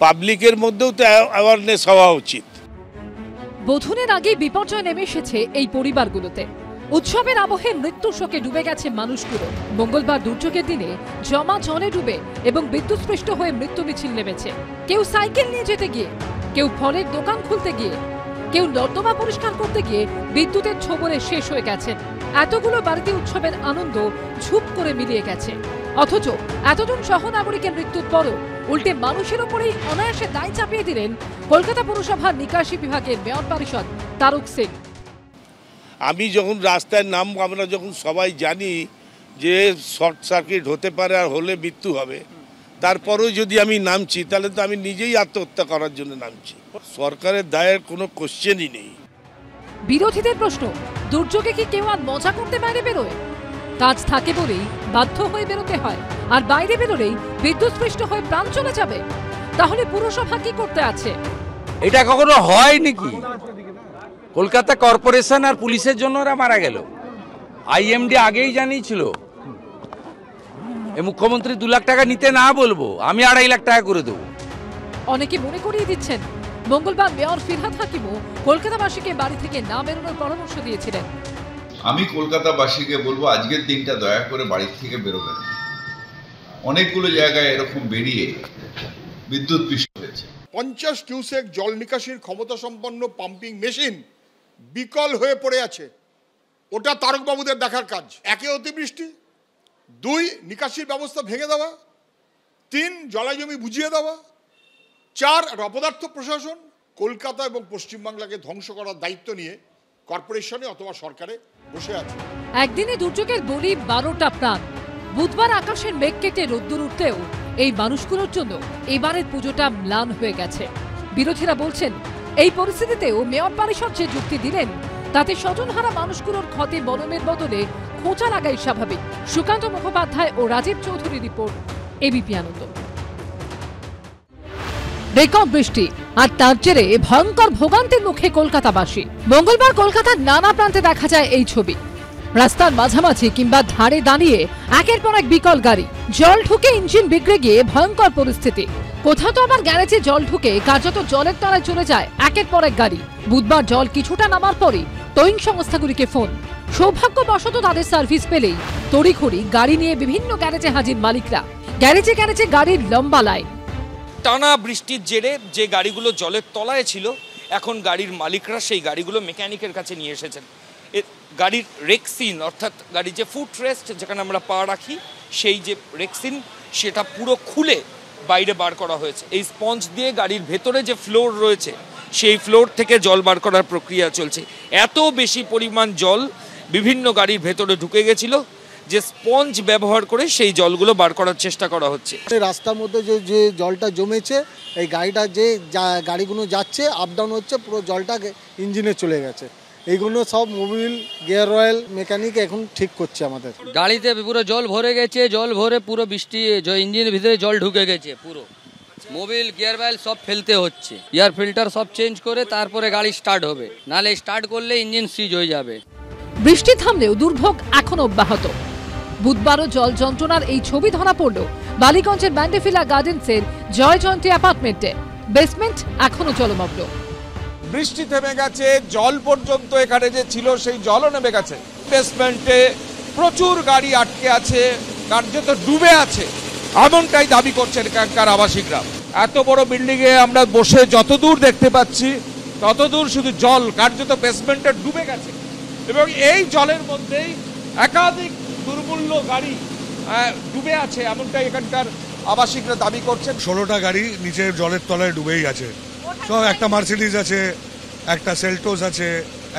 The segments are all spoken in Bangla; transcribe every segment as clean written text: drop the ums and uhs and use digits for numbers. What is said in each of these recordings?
পাবলিকের মধ্যেও তো অ্যাওয়ারনেস হওয়া উচিত। বোধনের আগে বিপর্যয় নেমে এসেছে এই পরিবারগুলোতে। উৎসবের আবহে মৃত্যু শোকে ডুবে গেছে মানুষগুলো। মঙ্গলবার দুর্যোগের দিনে জমা জলে ডুবে এবং বিদ্যুৎস্পৃষ্ট হয়ে মৃত্যু মিছিল নেমেছে। কেউ সাইকেল নিয়ে যেতে গিয়ে, কেউ ফলের দোকান খুলতে গিয়ে, কেউ নর্দমা পরিষ্কার করতে গিয়ে বিদ্যুতের ছোবলে শেষ হয়ে গেছেন। এতগুলো বাড়িতে উৎসবের আনন্দ ঝুপ করে মিলিয়ে গেছে। অথচ এতজন সহনাগরিকের মৃত্যুর পরও উল্টে মানুষের ওপরেই অনায়াসে দায় চাপিয়ে দিলেন কলকাতা পুরসভার নিকাশি বিভাগের মেয়র পরিষদ তারক সিং। আমি যখন রাস্তায় নামবো, আমরা যখন সবাই জানি যে শর্ট সার্কিট হতে পারে আর হলে মৃত্যু হবে, তারপরেও যদি আমি নামছি তাহলে তো আমি নিজেই আত্মহত্যা করার জন্য নামছি। সরকারের দায়ের কোনো কোশ্চেনই নেই। বিরোধীদের প্রশ্ন, দুর্যোগে কি কেউ আর মজা করতে বাইরে বেরোয়? কাজ থাকে বলেই বাধ্য হয়ে বেরোতে হয়, আর বাইরে বেরোলেই বিদ্যুৎস্পৃষ্ট হয়ে প্রাণ চলে যাবে। তাহলে পুরসভা কি করতে আছে? এটা কখনো হয় নাকি? কলকাতা কর্পোরেশন আর পুলিশের জন্য ওরা মারা গেল। আইএমডি আগেই জানিয়েছিল মুখ্যমন্ত্রী 2 লাখ টাকা নিতে না বলবো, আমি 2.5 লাখ টাকা করে দেবো। অনেকে মনে করিয়ে দিচ্ছেন মঙ্গলবার মেয়র ফিরহাদ হাকিমও কলকাতাবাসীকে বাড়ি থেকে না বেরোনোর পরামর্শ দিয়েছিলেন। আমি কলকাতাবাসীকে বলবো আজকের দিনটা দয়া করে বাড়ি থেকে বেরোবেন। অনেকগুলো জায়গায় এরকম বেরিয়ে বিদ্যুৎ পৃষ্ঠ হয়েছে। 50 কিউসেক জল নিকাশির ক্ষমতা সম্পন্ন পাম্পিং মেশিন বিকল হয়ে পড়ে আছে। ওটা তারকবাবুদের দেখার কাজ। 1 অতিবৃষ্টি, 2 নিকাশির ব্যবস্থা ভেঙে দেওয়া, 3 জলাজমি বুঝিয়ে দেওয়া, 4 অপদার্থ প্রশাসন। কলকাতা এবং পশ্চিমবাংলাকে ধ্বংস করার দায়িত্ব নিয়ে কর্পোরেশনে অথবা সরকারে বসে আছে। একদিনে দুর্যোগের বলি 12টা প্রাণ। বুধবার আকাশের মেঘ কেটে রোদ্দুর উঠতেও এই মানুষগুলোর জন্য এবারের পুজোটা ম্লান হয়ে গেছে। বিরোধীরা বলছেন এই পরিস্থিতিতেও মেয়র পরিষদ যে যুক্তি দিলেন তাতে স্বজনহারা মানুষগুলোর ক্ষতে বরমের বদলে খোঁচা লাগাই স্বাভাবিক। সুকান্ত মুখোপাধ্যায় ও রাজীব চৌধুরী রিপোর্ট, এবিপি আনন্দ। রেকর্ড বৃষ্টি আর তার জেরে ভয়ঙ্কর ভোগান্তির মুখে কলকাতাবাসী। মঙ্গলবার কলকাতার নানা প্রান্তে দেখা যায় এই ছবি। রাস্তার মাঝামাঝি কিংবা ধারে দাঁড়িয়ে একের পর এক বিকল গাড়ি। জল ঢুকে ইঞ্জিন বিগড়ে গিয়ে ভয়ঙ্কর পরিস্থিতি। কোথাও তো আবার গ্যারেজে জল ঢুকে কার্যত জলের তলায় চলে যায় একের পর এক গাড়ি। বুধবার জল কিছুটা নামার পরই টোয়িং সংস্থাগুলিকে ফোন। সৌভাগ্যবশত তাদের সার্ভিস পেলেই তড়িঘড়ি গাড়ি নিয়ে বিভিন্ন গ্যারেজে হাজির মালিকরা। গ্যারেজে গ্যারেজে গাড়ির লম্বা লাইন। টানা বৃষ্টির জেরে যে গাড়িগুলো জলের তলায় ছিল, এখন গাড়ির মালিকরা সেই গাড়িগুলো মেকানিকের কাছে নিয়ে এসেছেন। গাড়ির রেক্সিন অর্থাৎ গাড়ির যে ফুট রেস্ট যেখানে আমরা পা রাখি, সেই যে রেক্সিন সেটা পুরো খুলে বাইরে বার করা হয়েছে। এই স্পঞ্জ দিয়ে গাড়ির ভেতরে যে ফ্লোর রয়েছে সেই ফ্লোর থেকে জল বার করার প্রক্রিয়া চলছে। এত বেশি পরিমাণ জল বিভিন্ন গাড়ির ভেতরে ঢুকে গেছিল যে স্পঞ্জ ব্যবহার করে সেই জলগুলো বার করার চেষ্টা করা হচ্ছে। রাস্তার মধ্যে যে জলটা জমেছে, এই গাড়িটা যে গাড়িগুলো যাচ্ছে আপ ডাউন হচ্ছে, পুরো জলটা ইঞ্জিনে চলে গেছে। এইগুলো সব মোবিল গিয়ার অয়েল মেকানিক এখন ঠিক করছে। আমাদের গাড়িতে পুরো জল ভরে গেছে, জল ভরে পুরো বৃষ্টি ইঞ্জিনের ভিতরে জল ঢুকে গেছে। পুরো মোবিল গিয়ার অয়েল সব ফেলতে হচ্ছে, এয়ার ফিল্টার সব চেঞ্জ করে তারপরে গাড়ি স্টার্ট হবে, নাহলে স্টার্ট করলে ইঞ্জিন সিজ হয়ে যাবে। বৃষ্টি থামলেও দুর্ভোগ এখনো অব্যাহত। বুধবারও জল যন্ত্রণার এই ছবি ধরা পড়ল বালিগঞ্জের ম্যান্ডেফিলা গার্ডেন্সের জয় জয়ন্তী অ্যাপার্টমেন্টে। বেসমেন্ট এখনো জলমগ্ন। বৃষ্টি থেমে গেছে, জল পর্যন্ত এখানে যে ছিল সেই জলও নেমে গেছে। বেসমেন্টে প্রচুর গাড়ি আটকে আছে, কার্যত ডুবে আছে, এমনটাই দাবি করছেন এখানকার আবাসিকরা। এত বড় বিল্ডিং এ আমরা বসে যতদূর দেখতে পাচ্ছি ততদূর শুধু জল, কার্যত বেসমেন্টে ডুবে গেছে। এবং এই জলের মধ্যেই একাধিক দুর্মূল্য গাড়ি ডুবে আছে, এমনটাই এখানকার আবাসিকরা দাবি করছেন। 16টা গাড়ি নিচে জলের তলায় ডুবেই আছে। সব একটা মার্সিডিজ আছে, একটা সেল্টোস আছে,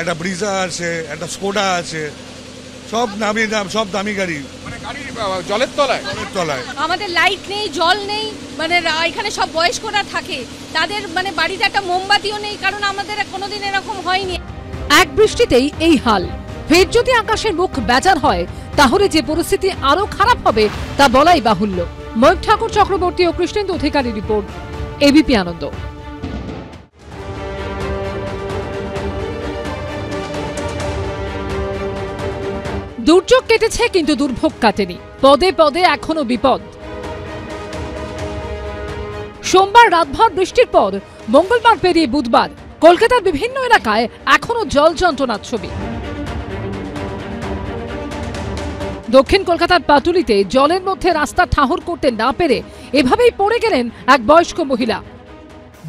একটা ব্রিজা আছে, একটা স্কোডা আছে, সব দামি গাড়ি, মানে গাড়ি জলের তলায়। আমাদের লাইট নেই, জল নেই, মানে এখানে সব বয়স্করা থাকে, তাদের মানে বাড়িতে একটা মোমবাতিও নেই, কারণ আমাদের কোনোদিন এরকম হয়নি। এক বৃষ্টিতেই এই হাল। ফের যদি আকাশের মুখ বেজার হয় তাহলে যে পরিস্থিতি আরো খারাপ হবে তা বলাই বাহুল্য। ময়ূর ঠাকুর চক্রবর্তী ও কৃষ্ণেন্দু অধিকারী রিপোর্ট, এবিপি আনন্দ। দুর্যোগ কেটেছে কিন্তু দুর্ভোগ কাটেনি। পদে পদে এখনো বিপদ। সোমবার রাতভর বৃষ্টির পর মঙ্গলবার পেরিয়ে বুধবার কলকাতার বিভিন্ন এলাকায় এখনো জল যন্ত্রণার ছবি। দক্ষিণ কলকাতার পাটুলিতে জলের মধ্যে রাস্তা ঠাহর করতে না পেরে এভাবেই পড়ে গেলেন এক বয়স্ক মহিলা।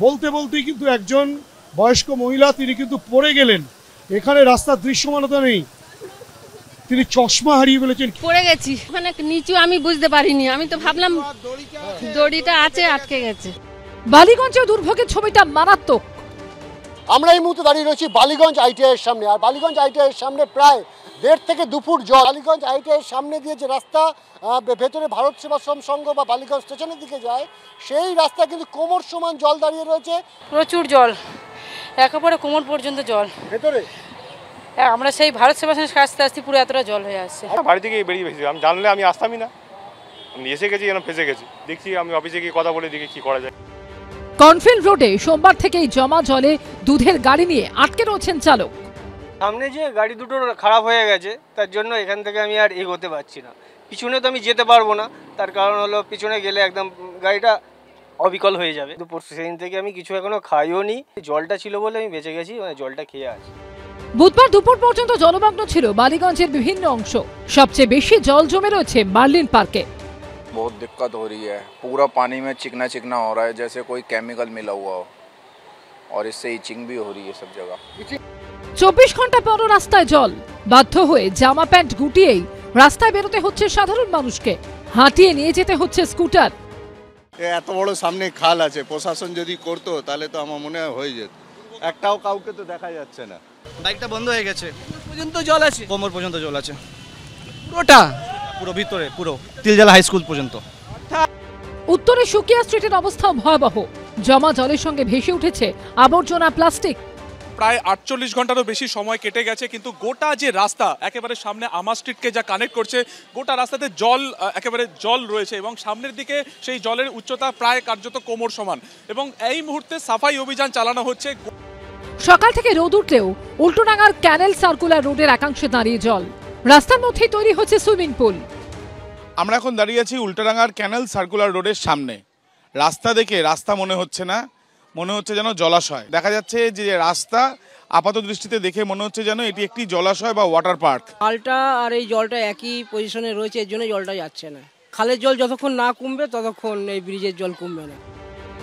বলতে বলতেই কিন্তু একজন বয়স্ক মহিলা তিনি কিন্তু পড়ে গেলেন। এখানে রাস্তার দৃশ্যমানতা নেই, তিনি চশমা হারিয়ে ফেলেছেন। পড়ে গেছি, ওখানে নিচু আমি বুঝতে পারিনি, আমি তো ভাবলাম দড়িটা আছে আটকে গেছে। বালিগঞ্জে দুর্ভোগের ছবিটা মারাত্মক। আমরা এই মুহূর্তে দাঁড়িয়ে রয়েছি বালিগঞ্জ আইটিআই এর সামনে, আর বালিগঞ্জ আইটিআই এর সামনে প্রায় 1.5 থেকে 2 ফুট জল। বালিগঞ্জ আইটিআই এর সামনে দিয়ে যে রাস্তা ভেতরে ভারত সেবাশ্রম সংঘ বা বালিগঞ্জ স্টেশনের দিকে যায়, সেই রাস্তা কিন্তু কোমর সমান জল দাঁড়িয়ে রয়েছে। প্রচুর জল, একেবারে কোমর পর্যন্ত জল ভেতরে। আমরা সেই ভারত সেবাশ্রমের কাছে আসতে পুরো এতটা জল হয়ে আসছে। বাড়ি থেকে বেরিয়ে গেছি, আমি জানলে আমি আসতামই না, আমি এসে গেছি যেন ফেসে গেছি। দেখছি আমি অফিসে গিয়ে কথা বলে দেখি কি করা যায়। কর্নফিল্ড রোডে সোমবার থেকেই জমা জলে দুধের গাড়ি নিয়ে আটকে রয়েছেন চালক। সামনে যে গাড়ি দুটো খারাপ হয়ে গেছে, তার জন্য এখান থেকে আমি আর এগোতে পারছি না। পিছনে তো আমি যেতে পারবো না, তার কারণ হলো পিছনে গেলে একদম গাড়িটা অবিকল হয়ে যাবে। দুপুর সেদিন থেকে আমি কিছু এখনো খাইও নি, জলটা ছিল বলে আমি বেঁচে গেছি, মানে জলটা খেয়ে আছি। বুধবার দুপুর পর্যন্ত জলমগ্ন ছিল বালিগঞ্জের বিভিন্ন অংশ। সবচেয়ে বেশি জল জমে রয়েছে মার্লিন পার্কে। बहुत दिक्कत हो रही है, पूरा पानी में चिकना चिकना हो रहा है, जैसे कोई केमिकल मिला हुआ हो, और इससे इचिंग भी हो रही है सब जगह। 24 ঘন্টা পর রাস্তায় জল, বাধ্য হয়ে জামা প্যান্ট গুটিয়েই রাস্তায় বেরোতে হচ্ছে সাধারণ মানুষকে, হাঁটিয়ে নিয়ে যেতে হচ্ছে স্কুটার। এত বড় সামনে খাল আছে, প্রশাসন যদি করতো তাহলে তো আমার মনে হয় হয়ে যেত। একটাও কাউকে তো দেখা যাচ্ছে না। বাইকটা বন্ধ হয়ে গেছে, পর্যন্ত জল আছে, কোমর পর্যন্ত জল আছে, পুরোটা পুরো ভিতরে, পুরো তিলজলা হাই স্কুল পর্যন্ত। উত্তরে সুকিয়া স্ট্রিটের অবস্থাও ভয়াবহ। জমা জলের সঙ্গে ভেসে উঠেছে আবর্জনা, প্লাস্টিক। প্রায় 48 ঘন্টারও বেশি সময় কেটে গেছে, কিন্তু গোটা যে রাস্তা একেবারে সামনে আমা স্ট্রিটকে যা কানেক্ট করছে, গোটা রাস্তাতে জল, একেবারে জল রয়েছে এবং সামনের দিকে সেই জলের উচ্চতা প্রায় কার্যত কোমর সমান এবং এই মুহূর্তে সাফাই অভিযান চালানো হচ্ছে। সকাল থেকে রোদ উঠলেও উল্টোডাঙ্গার ক্যানেল সার্কুলার রোডের একাংশে দাঁড়িয়ে জল। রাস্তার মধ্যেই তৈরি হচ্ছে সুইমিং পুল। আমরা এখন দাঁড়িয়ে আছি উল্টোডাঙ্গার ক্যানেল সার্কুলার রোডের সামনে। রাস্তা দেখে রাস্তা মনে হচ্ছে না, মনে হচ্ছে যেন জলাশয়। দেখা যাচ্ছে যে রাস্তা আপাত দৃষ্টিতে দেখে মনে হচ্ছে যেন এটি একটি জলাশয় বা ওয়াটার পার্ক। খালটা আর এই জলটা একই পজিশনে রয়েছে, এর জন্য জলটা যাচ্ছে না। খালের জল যতক্ষণ না কমবে ততক্ষণ এই ব্রিজের জল কমবে না।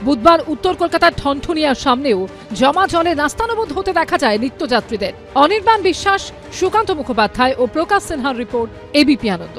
বুধবার উত্তর কলকাতার ঠনঠনিয়ার সামনেও জমা জলে রাস্তানবোধ হতে দেখা যায় নিত্যযাত্রীদের। অনির্বাণ বিশ্বাস, সুকান্ত মুখোপাধ্যায় ও প্রকাশ সিনহার রিপোর্ট, এবিপি আনন্দ।